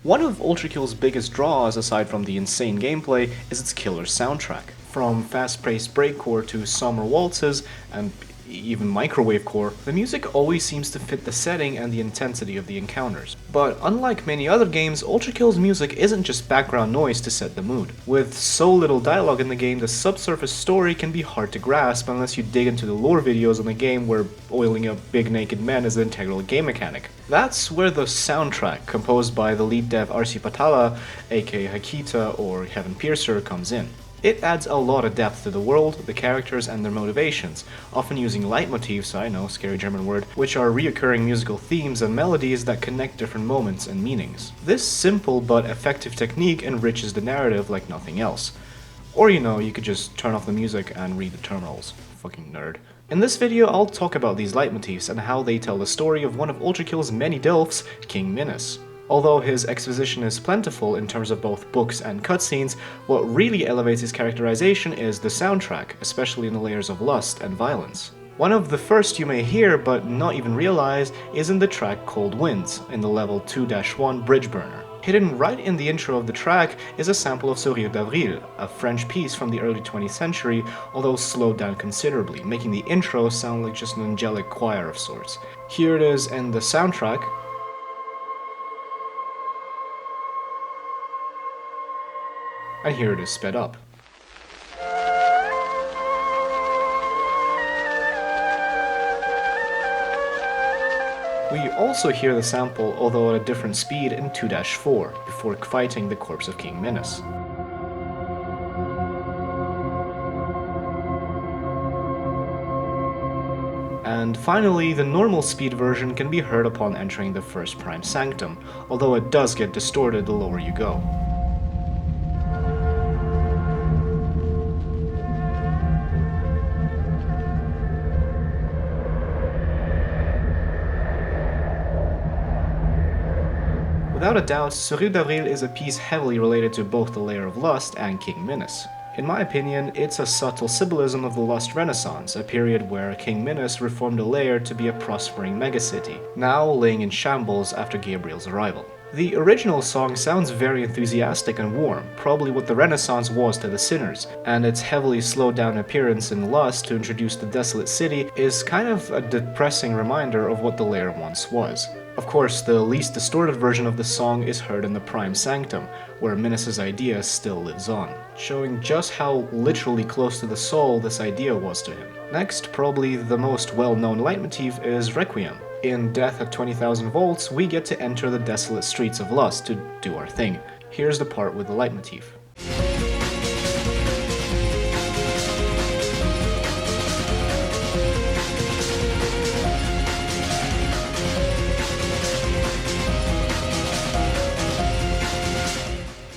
One of ULTRAKILL's biggest draws, aside from the insane gameplay, is its killer soundtrack. From fast-paced breakcore to somber waltzes, and even microwavecore, the music always seems to fit the setting and the intensity of the encounters. But unlike many other games, ULTRAKILL's music isn't just background noise to set the mood. With so little dialogue in the game, the subsurface story can be hard to grasp unless you dig into the lore videos on the game where oiling up big naked men is an integral game mechanic. That's where the soundtrack, composed by the lead dev Arsi Patala, aka Hakita or Heaven Piercer, comes in. It adds a lot of depth to the world, the characters, and their motivations, often using leitmotifs, I know, scary German word, which are reoccurring musical themes and melodies that connect different moments and meanings. This simple but effective technique enriches the narrative like nothing else. Or you could just turn off the music and read the terminals. Fucking nerd. In this video, I'll talk about these leitmotifs and how they tell the story of one of ULTRAKILL's many Dilfs, King Minos. Although his exposition is plentiful in terms of both books and cutscenes, what really elevates his characterization is the soundtrack, especially in the layers of lust and violence. One of the first you may hear, but not even realize, is in the track Cold Winds, in the level 2-1 Bridge Burner. Hidden right in the intro of the track is a sample of Sourire d'Avril, a French piece from the early 20th century, although slowed down considerably, making the intro sound like just an angelic choir of sorts. Here it is in the soundtrack, and here it is sped up. We also hear the sample, although at a different speed, in 2-4, before fighting the corpse of King Minos. And finally, the normal speed version can be heard upon entering the first Prime Sanctum, although it does get distorted the lower you go. Without a doubt, Sourire d'Avril is a piece heavily related to both the layer of lust and King Minos. In my opinion, it's a subtle symbolism of the Lust Renaissance, a period where King Minos reformed a layer to be a prospering megacity, now laying in shambles after Gabriel's arrival. The original song sounds very enthusiastic and warm, probably what the Renaissance was to the sinners, and its heavily slowed down appearance in Lust to introduce the desolate city is kind of a depressing reminder of what the layer once was. Of course, the least distorted version of the song is heard in the Prime Sanctum, where Minos' idea still lives on, showing just how literally close to the soul this idea was to him. Next, probably the most well-known leitmotif is Requiem. In Death at 20,000 Volts, we get to enter the desolate streets of Lust to do our thing. Here's the part with the leitmotif.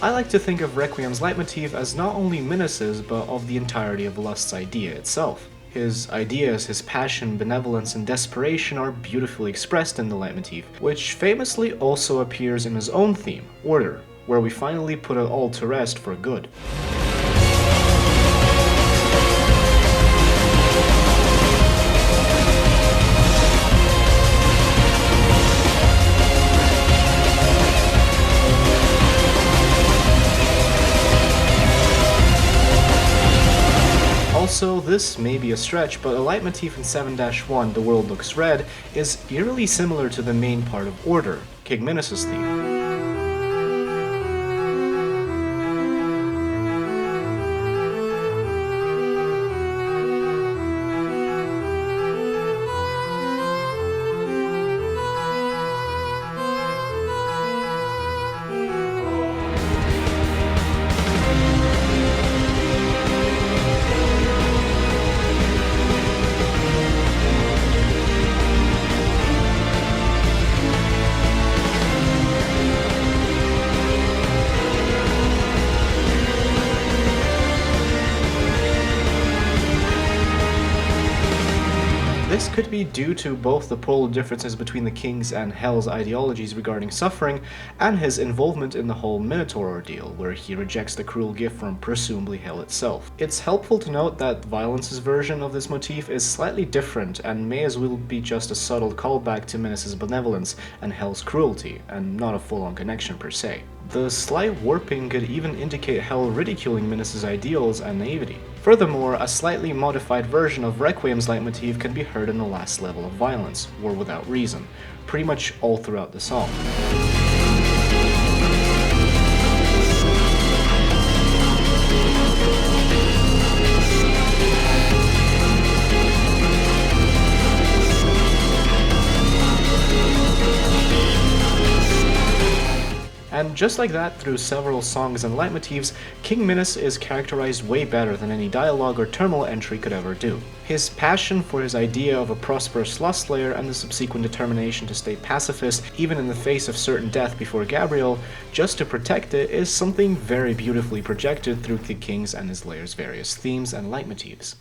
I like to think of Requiem's leitmotif as not only Minos' but of the entirety of Lust's idea itself. His ideas, his passion, benevolence, and desperation are beautifully expressed in the leitmotif, which famously also appears in his own theme, Order, where we finally put it all to rest for good. Also, this may be a stretch, but a leitmotif in 7-1, The World Looks Red, is eerily similar to the main part of Order, King Minos' theme. This could be due to both the polar differences between the King's and Hell's ideologies regarding suffering, and his involvement in the whole Minotaur ordeal, where he rejects the cruel gift from presumably Hell itself. It's helpful to note that Violence's version of this motif is slightly different, and may as well be just a subtle callback to Minos' benevolence and Hell's cruelty, and not a full-on connection per se. The slight warping could even indicate Hell ridiculing Minos' ideals and naivety. Furthermore, a slightly modified version of Requiem's leitmotif can be heard in the last level of Violence, War Without Reason, pretty much all throughout the song. And just like that, through several songs and leitmotifs, King Minos is characterized way better than any dialogue or terminal entry could ever do. His passion for his idea of a prosperous lust slayer and the subsequent determination to stay pacifist even in the face of certain death before Gabriel, just to protect it, is something very beautifully projected through the King's and his layer's various themes and leitmotifs.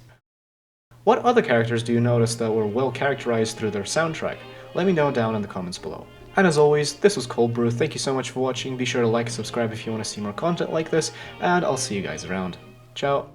What other characters do you notice that were well characterized through their soundtrack? Let me know down in the comments below. And as always, this was Cold Brew. Thank you so much for watching. Be sure to like and subscribe if you want to see more content like this, and I'll see you guys around. Ciao!